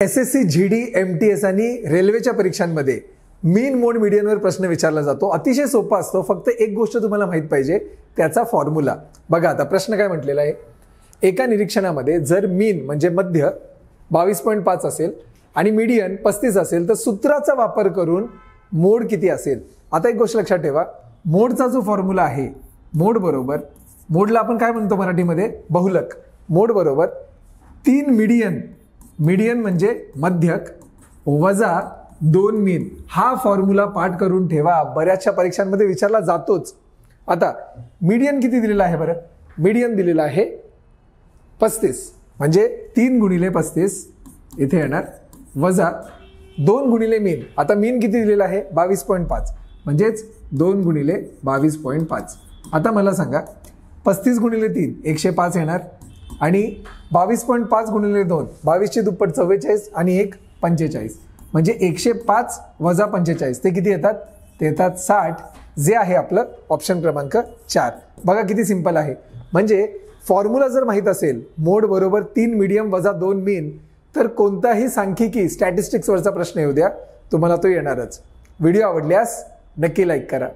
SSC GD MTS आणि रेल्वेच्या परीक्षांमध्ये मीन मोड मीडियनवर प्रश्न विचारला जातो। अतिशय सोपा असतो, फक्त एक गोष्ट तुम्हाला माहित पाहिजे, त्याचा फॉर्म्युला बघा। आता प्रश्न काय म्हटलेला आहे, एका निरीक्षणामध्ये जर मीन म्हणजे मध्य 22.5 असेल आणि मीडियन 35 असेल तर सूत्राचा वापर करून मोड किती असेल। आता एक गोष्ट लक्षात ठेवा, मोडचा जो फॉर्म्युला आहे, मोड बरोबर, मोडला आपण काय म्हणतो मराठीमध्ये, बहुलक। मोड बरोबर 3 मीडियन, मीडियन म्हणजे मध्यक वजा 2 मीन, हा फॉर्म्युला पाठ करून ठेवा, बऱ्याचशा परीक्षांमध्ये विचारला जातोच। आता मीडियन किती दिलेला आहे बरं, मीडियन दिलेला आहे 35, म्हणजे 3 गुणिले 35 इथे येणार, वजा 2 गुणिले मीन। आता मीन किती दिलेला आहे 22.5, म्हणजेच 2 गुणिले 22.5। आता मला सांगा 35 गुणिले 3 105 येणार आणि 22.5 गुणिले 2 22 ची दुप्पट 44 आणि 1 45, म्हणजे 105 वजा 45 ते किती येतात, ते येतात 60, जे आहे आपलं ऑप्शन क्रमांक 4। बघा किती सिंपल आहे, म्हणजे फॉर्म्युला जर माहित असेल, मोड बरोबर 3 मीडियम वजा 2 मीन, तर कोणताही सांख्यिकी स्टॅटिस्टिक्स वरचा प्रश्न येऊ द्या, तुम्हाला तो येणारच। व्हिडिओ आवडल्यास नक्की लाईक करा।